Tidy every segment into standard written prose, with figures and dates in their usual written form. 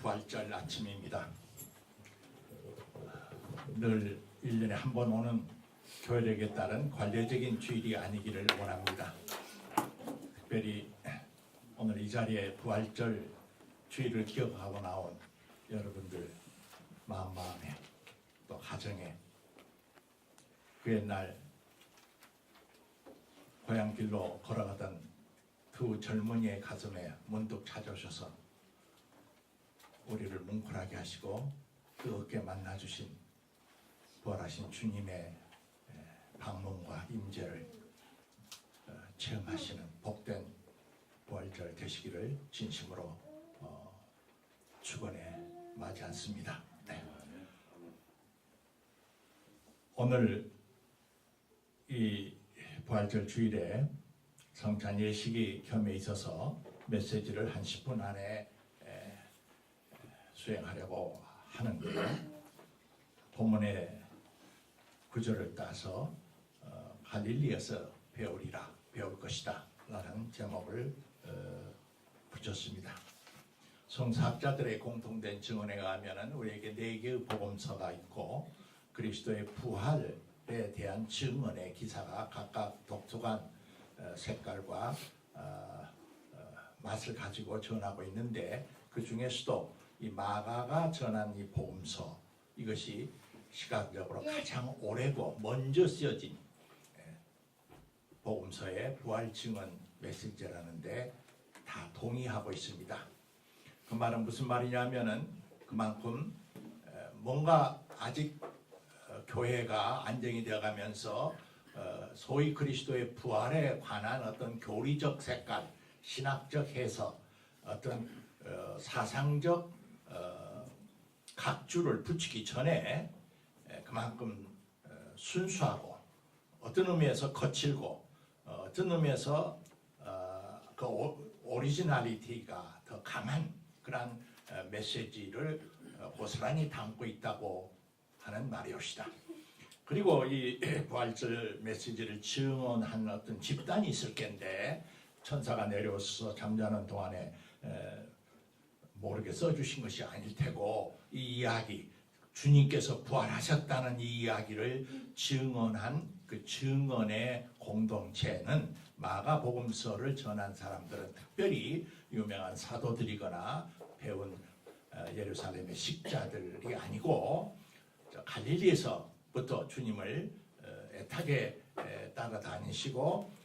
부활절 아침입니다. 늘 1년에 한 번 오는 교회력에 따른 관례적인 주일이 아니기를 원합니다. 특별히 오늘 이 자리에 부활절 주일을 기억하고 나온 여러분들 마음에 또 가정에 그 옛날 고향길로 걸어가던 두 젊은이의 가슴에 문득 찾아오셔서 우리를 뭉클하게 하시고 뜨겁게 만나주신 부활하신 주님의 방문과 임재를 체험하시는 복된 부활절 되시기를 진심으로 축원해 마지 않습니다. 네. 오늘 이 부활절 주일에 성찬 예식이 겸해 있어서 메시지를 한 10분 안에 수행하려고 하는데요. 본문의 구절을 따서 갈릴리에서 배울 것이다 라는 제목을 붙였습니다. 성사학자들의 공통된 증언에 의하면 우리에게 4개의 복음서가 있고 그리스도의 부활에 대한 증언의 기사가 각각 독특한 색깔과 맛을 가지고 전하고 있는데 그 중에서도 이 마가가 전한 이 복음서 이것이 시각적으로 가장 오래고 먼저 쓰여진 복음서의 부활 증언 메시지라는데 다 동의하고 있습니다. 그 말은 무슨 말이냐면은 그만큼 뭔가 아직 교회가 안정이 되어가면서 소위 그리스도의 부활에 관한 어떤 교리적 색깔, 신학적 해석, 어떤 사상적 각주를 붙이기 전에 그만큼 순수하고 어떤 의미에서 거칠고 어떤 의미에서 그 오리지널리티가 더 강한 그런 메시지를 고스란히 담고 있다고 하는 말이옵시다. 그리고 이 부활절 메시지를 증언한 어떤 집단이 있을 텐데 천사가 내려와서 잠자는 동안에 모르게 써주신 것이 아닐 테고 이 이야기 주님께서 부활하셨다는 이 이야기를 증언한 그 증언의 공동체는 마가복음서를 전한 사람들은 특별히 유명한 사도들이거나 배운 예루살렘의 식자들이 아니고 갈릴리에서부터 주님을 애타게 따라다니시고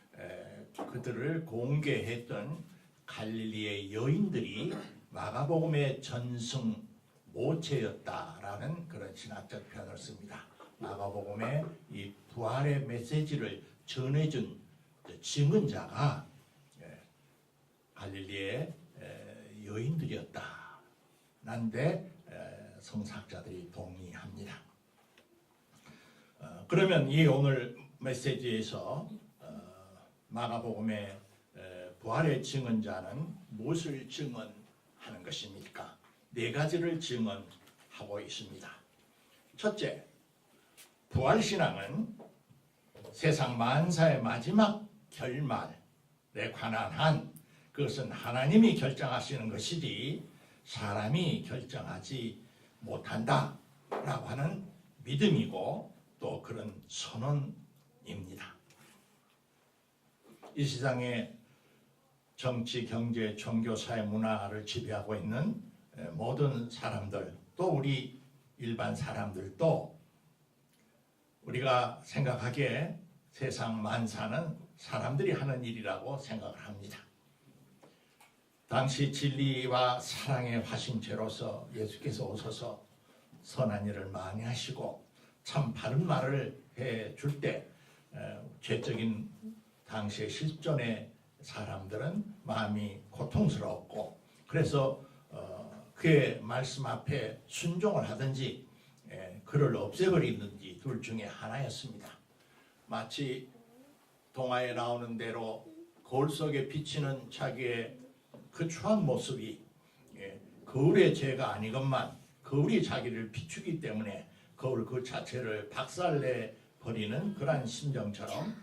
그들을 공개했던 갈릴리의 여인들이 마가복음의 전승 모체였다라는 그런 신학적 표현을 씁니다. 마가복음의 이 부활의 메시지를 전해준 증언자가 갈릴리의 여인들이었다. 난데 성사학자들이 동의합니다. 그러면 이 오늘 메시지에서 마가복음의 부활의 증언자는 무엇을 증언하는 것입니까? 4가지를 증언하고 있습니다. 첫째, 부활신앙은 세상 만사의 마지막 결말에 관한 한 그것은 하나님이 결정하시는 것이지 사람이 결정하지 못한다 라고 하는 믿음이고 또 그런 선언입니다. 이 세상에 정치, 경제, 종교, 사회, 문화를 지배하고 있는 모든 사람들 또 우리 일반 사람들도 우리가 생각하기에 세상 만사는 사람들이 하는 일이라고 생각을 합니다. 당시 진리와 사랑의 화신체로서 예수께서 오셔서 선한 일을 많이 하시고 참 바른 말을 해줄 때 죄적인 당시의 실존의 사람들은 마음이 고통스러웠고 그래서 그의 말씀 앞에 순종을 하든지 그를 없애버리든지 둘 중에 하나였습니다. 마치 동화에 나오는 대로 거울 속에 비치는 자기의 그 추한 모습이 거울의 죄가 아니건만 거울이 자기를 비추기 때문에 거울 그 자체를 박살내 버리는 그러한 심정처럼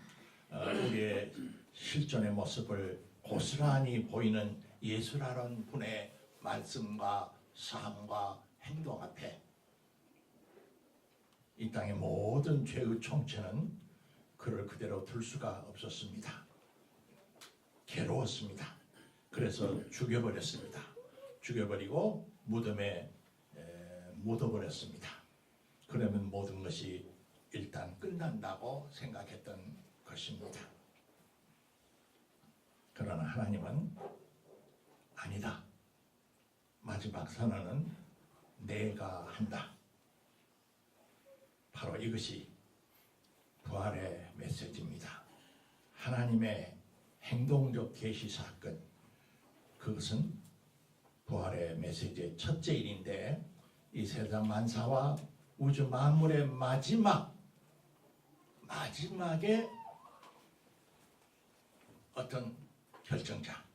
우리의 실존의 모습을 고스란히 보이는 예수라는 분의 말씀과 삶과 행동 앞에 이 땅의 모든 죄의 총체는 그를 그대로 둘 수가 없었습니다. 괴로웠습니다. 그래서 죽여버렸습니다. 죽여버리고 무덤에 묻어버렸습니다. 그러면 모든 것이 일단 끝난다고 생각했던 것입니다. 그러나 하나님은 아니다. 마지막 선언은 내가 한다. 바로 이것이 부활의 메시지입니다. 하나님의 행동적 계시 사건, 그것은 부활의 메시지의 첫째 일인데 이 세상 만사와 우주 만물의 마지막에 어떤 결정자,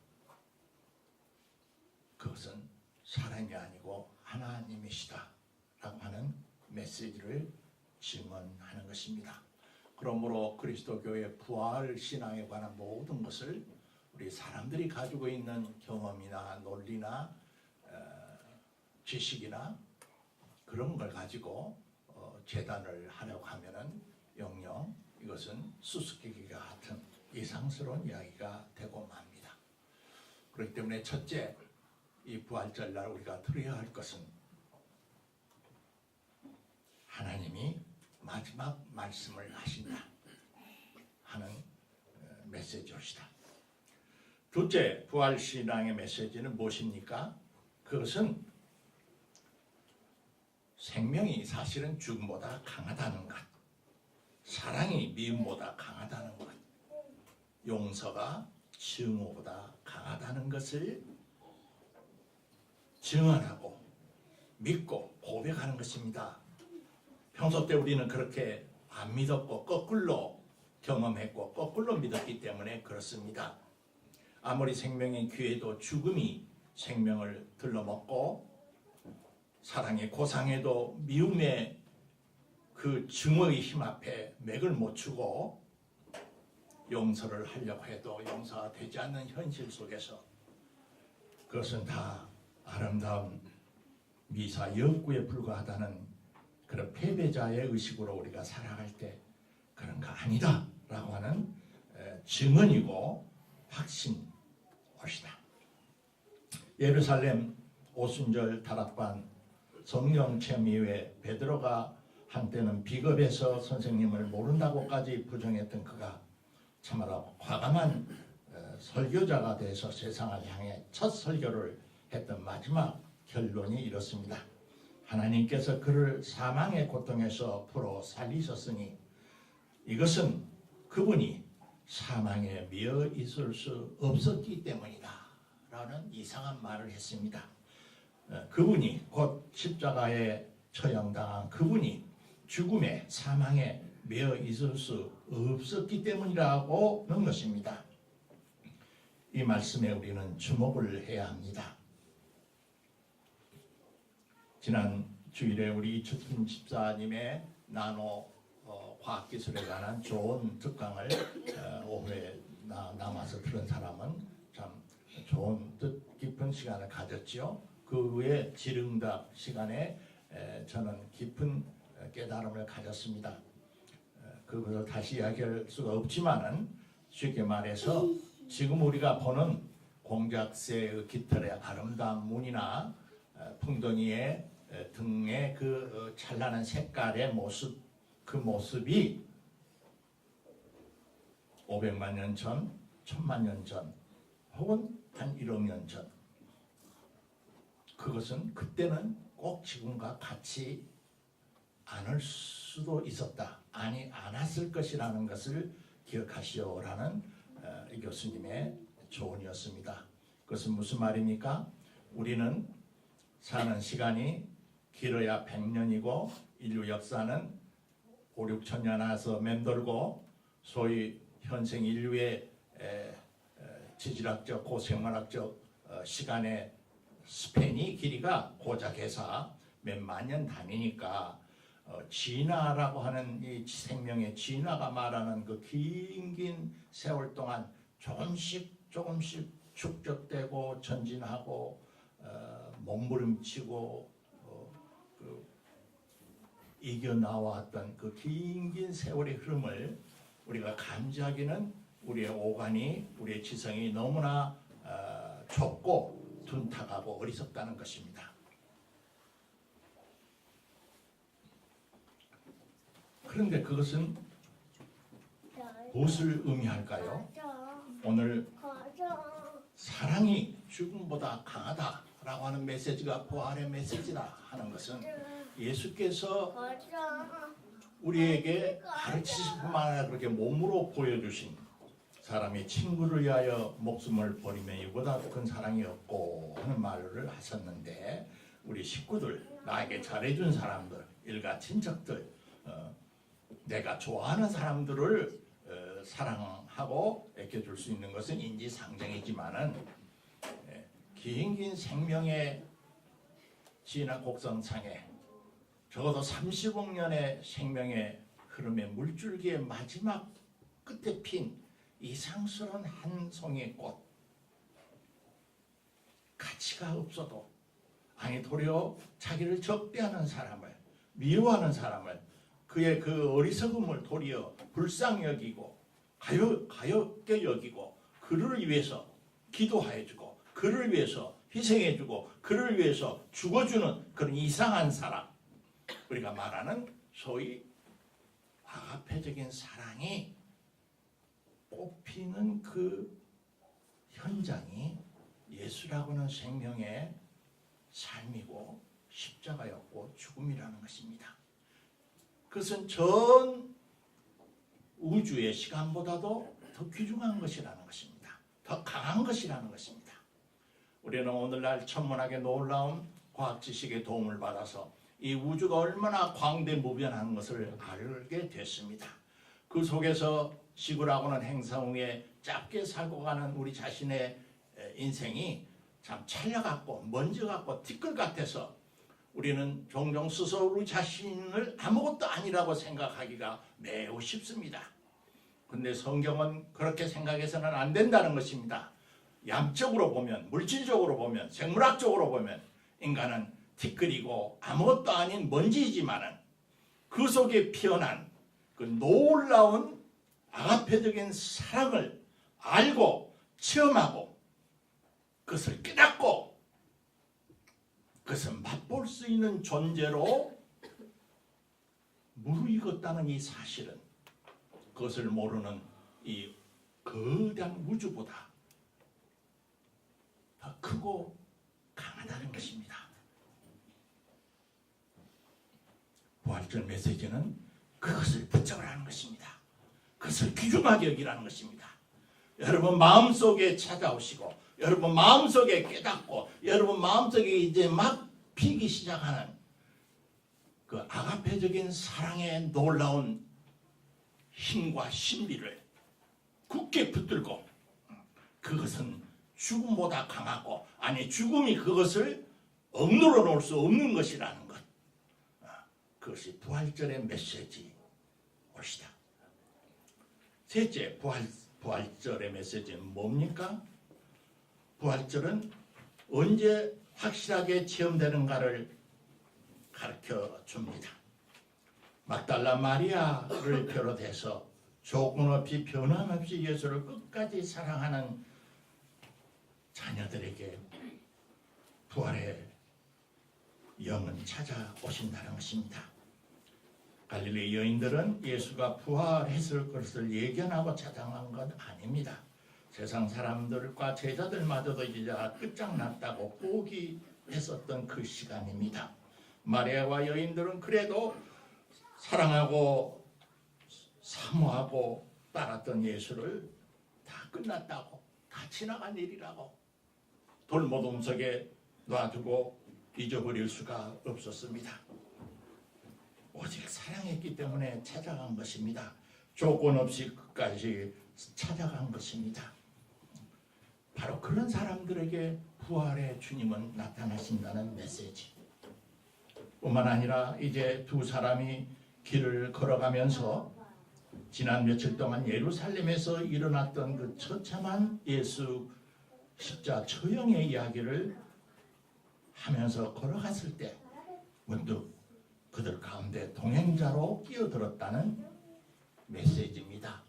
그것은 사람이 아니고 하나님이시다 라고 하는 메시지를 증언하는 것입니다. 그러므로 그리스도교의 부활 신앙에 관한 모든 것을 우리 사람들이 가지고 있는 경험이나 논리나 지식이나 그런 걸 가지고 재단을 하려고 하면은 영영 이것은 수수께끼가 같은 이상스러운 이야기가 되고 맙니다. 그렇기 때문에 첫째, 이 부활절날 우리가 들어야 할 것은 하나님이 마지막 말씀을 하신다 하는 메시지입니다. 둘째, 부활신앙의 메시지는 무엇입니까? 그것은 생명이 사실은 죽음보다 강하다는 것, 사랑이 미움보다 강하다는 것, 용서가 증오보다 강하다는 것을 증언하고 믿고 고백하는 것입니다. 평소 때 우리는 그렇게 안 믿었고 거꾸로 경험했고 거꾸로 믿었기 때문에 그렇습니다. 아무리 생명이 귀해도 죽음이 생명을 들러먹고 사랑의 고상에도 미움의 그 증오의 힘 앞에 맥을 못 추고 용서를 하려고 해도 용서가 되지 않는 현실 속에서 그것은 다 아름다운 미사 역구에 불과하다는 그런 패배자의 의식으로 우리가 살아갈 때 그런 거 아니다 라고 하는 증언이고 확신것이다. 예루살렘 오순절 다락방 성령 체험 이후에 베드로가 한때는 비겁해서 선생님을 모른다고까지 부정했던 그가 참으로 과감한 설교자가 돼서 세상을 향해 첫 설교를 했던 마지막 결론이 이렇습니다. 하나님께서 그를 사망의 고통에서 풀어 살리셨으니 이것은 그분이 사망에 미어 있을 수 없었기 때문이다 라는 이상한 말을 했습니다. 그분이 곧 십자가에 처형당한 그분이 죽음에 사망에 매어 있을 수 없었기 때문이라고 하는 것입니다. 이 말씀에 우리는 주목을 해야 합니다. 지난 주일에 우리 이춘 집사님의 나노 과학기술에 관한 좋은 특강을 오후에 남아서 들은 사람은 참 좋은 뜻 깊은 시간을 가졌죠. 그 후에 질응답 시간에 저는 깊은 깨달음을 가졌습니다. 그것을 다시 이야기할 수가 없지만은 쉽게 말해서 지금 우리가 보는 공작새의 깃털의 아름다운 무늬나 풍덩이의 등의 그 찬란한 색깔의 모습, 그 모습이 500만 년 전, 1000만 년 전, 혹은 한 1억 년 전, 그것은 그때는 꼭 지금과 같이 않을 수도 있었다. 아니 않았을 것이라는 것을 기억하시오라는 이 교수님의 조언이었습니다. 그것은 무슨 말입니까? 우리는 사는 시간이 길어야 100년이고 인류 역사는 5, 6천 년 안에서 맴돌고 소위 현생 인류의 지질학적, 고생물학적 시간의 스팬이 길이가 고작해서 몇만 년 단위니까 진화라고 하는 이 생명의 진화가 말하는 그 긴 세월 동안 조금씩 축적되고 전진하고 몸부림치고 이겨나왔던 그 긴 세월의 흐름을 우리가 감지하기는 우리의 오간이, 우리의 지성이 너무나 좁고 둔탁하고 어리석다는 것입니다. 그런데 그것은 무엇을 의미할까요? 오늘 사랑이 죽음보다 강하다라고 하는 메시지가 부활의 메시지라 하는 것은 예수께서 우리에게 가르치실 뿐만 아니라 그렇게 몸으로 보여주신 사람이 친구를 위하여 목숨을 버리면 이보다 큰 사랑이 없고 하는 말을 하셨는데, 우리 식구들, 나에게 잘해준 사람들, 일가 친척들, 내가 좋아하는 사람들을 사랑하고 애껴줄 수 있는 것은 인지상정이지만은 긴 생명의 지나 곡선상에 적어도 30억 년의 생명의 흐름의 물줄기의 마지막 끝에 핀 이상스러운 한 송이 꽃, 가치가 없어도, 아니 도리어 자기를 적대하는 사람을, 미워하는 사람을, 그의 그 어리석음을 도리어 불쌍히 여기고 가볍게 여기고 그를 위해서 기도해주고 그를 위해서 희생해주고 그를 위해서 죽어주는 그런 이상한 사람, 우리가 말하는 소위 아가페적인 사랑이 꽃피는 그 현장이 예수라고는 생명의 삶이고 십자가였고 죽음이라는 것입니다. 그것은 전 우주의 시간보다도 더 귀중한 것이라는 것입니다. 더 강한 것이라는 것입니다. 우리는 오늘날 천문학의 놀라운 과학 지식의 도움을 받아서 이 우주가 얼마나 광대무변한 것을 알게 됐습니다. 그 속에서 지구라고는 행성 위에 짧게 살고 가는 우리 자신의 인생이 참 찰려 같고 먼지 같고 티끌 같아서 우리는 종종 스스로 우리 자신을 아무것도 아니라고 생각하기가 매우 쉽습니다. 그런데 성경은 그렇게 생각해서는 안 된다는 것입니다. 양적으로 보면, 물질적으로 보면, 생물학적으로 보면 인간은 티끌이고 아무것도 아닌 먼지이지만은 그 속에 피어난 그 놀라운 아가페적인 사랑을 알고 체험하고 그것을 깨닫고 그것을 맛볼 수 있는 존재로 무르익었다는 이 사실은 그것을 모르는 이 거대한 우주보다 더 크고 강하다는 것입니다. 부활절 메시지는 그것을 붙잡으라는 것입니다. 그것을 귀중하게 여기라는 것입니다. 여러분 마음속에 찾아오시고 여러분 마음속에 깨닫고 여러분 마음속에 이제 막 피기 시작하는 그 아가페적인 사랑의 놀라운 힘과 신비를 굳게 붙들고 그것은 죽음보다 강하고, 아니 죽음이 그것을 억누러 놓을 수 없는 것이라는 것, 그것이 부활절의 메시지 옳시다. 셋째, 부활절의 메시지는 뭡니까? 부활절은 언제 확실하게 체험되는가를 가르쳐 줍니다. 막달라 마리아를 비롯해서 조건 없이 변함없이 예수를 끝까지 사랑하는 자녀들에게 부활의 영은 찾아오신다는 것입니다. 갈릴리 여인들은 예수가 부활했을 것을 예견하고 찾아간 것 아닙니다. 세상 사람들과 제자들마저도 이제 끝장났다고 포기했었던 그 시간입니다. 마리아와 여인들은 그래도 사랑하고 사모하고 따랐던 예수를 다 끝났다고, 다 지나간 일이라고 돌무덤 속에 놔두고 잊어버릴 수가 없었습니다. 오직 사랑했기 때문에 찾아간 것입니다. 조건 없이 끝까지 찾아간 것입니다. 바로 그런 사람들에게 부활의 주님은 나타나신다는 메시지. 뿐만 아니라 이제 두 사람이 길을 걸어가면서 지난 며칠 동안 예루살렘에서 일어났던 그 처참한 예수 십자 처형의 이야기를 하면서 걸어갔을 때 문득 그들 가운데 동행자로 끼어들었다는 메시지입니다.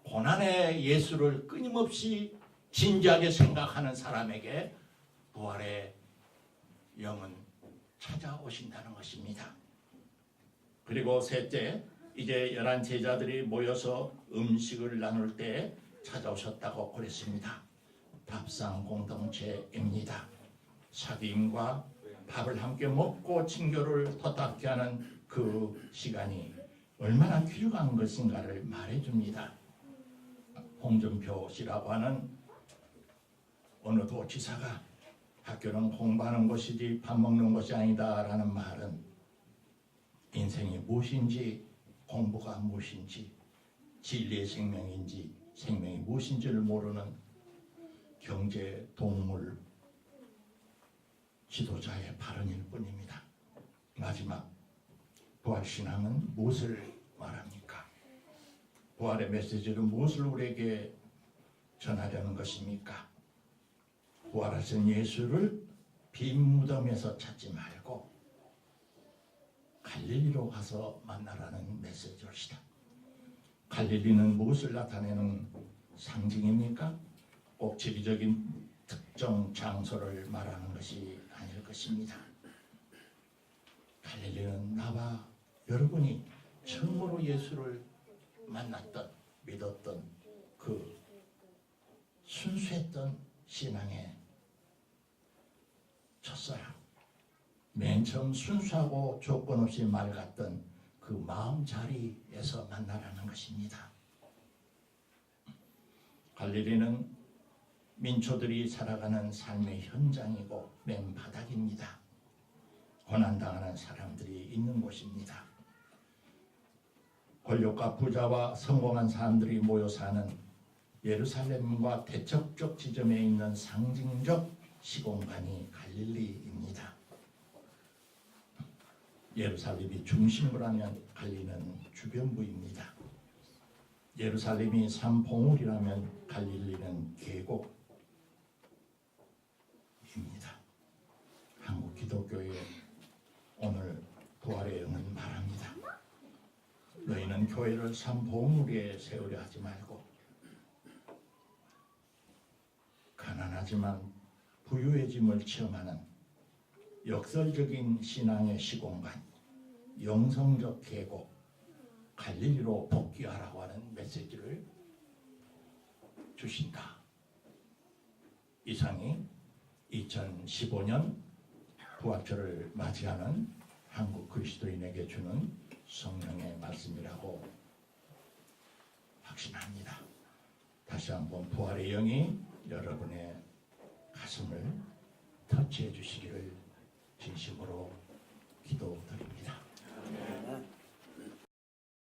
고난의 예수를 끊임없이 진지하게 생각하는 사람에게 부활의 영은 찾아오신다는 것입니다. 그리고 셋째, 이제 11 제자들이 모여서 음식을 나눌 때 찾아오셨다고 그랬습니다. 밥상 공동체입니다. 사귐과 밥을 함께 먹고 친교를 터닥게 하는 그 시간이 얼마나 귀중한 것인가를 말해줍니다. 홍준표 씨라고 하는 어느 도지사가 학교는 공부하는 곳이지 밥 먹는 곳이 아니다 라는 말은 인생이 무엇인지, 공부가 무엇인지, 진리의 생명인지 생명이 무엇인지를 모르는 경제 동물 지도자의 발언일 뿐입니다. 마지막, 부활신앙은 무엇을 말합니까? 부활의 메시지는 무엇을 우리에게 전하려는 것입니까? 부활하신 예수를 빈 무덤에서 찾지 말고 갈릴리로 가서 만나라는 메시지입니다. 갈릴리는 무엇을 나타내는 상징입니까? 꼭 지리적인 특정 장소를 말하는 것이 아닐 것입니다. 갈릴리는 나와 여러분이 처음으로 예수를 만났던, 믿었던 그 순수했던 신앙의 첫사랑, 맨 처음 순수하고 조건 없이 맑았던 그 마음 자리에서 만나라는 것입니다. 갈릴리는 민초들이 살아가는 삶의 현장이고 맨 바닥입니다. 고난당하는 사람들이 있는 곳입니다. 권력과 부자와 성공한 사람들이 모여 사는 예루살렘과 대척적 지점에 있는 상징적 시공간이 갈릴리입니다. 예루살렘이 중심부라면 갈릴리는 주변부입니다. 예루살렘이 산봉우리라면 갈릴리는 계곡입니다. 한국 기독교의 오늘 부활의 영은 말합니다. 너희는 교회를 산봉우리에 세우려 하지 말고 가난하지만 부유해짐을 체험하는 역설적인 신앙의 시공간, 영성적 계곡, 갈릴리로 복귀하라고 하는 메시지를 주신다. 이상이 2015년 부활절을 맞이하는 한국 그리스도인에게 주는 성령의 말씀이라고 확신합니다. 다시 한번 부활의 영이 여러분의 가슴을 터치해 주시기를 진심으로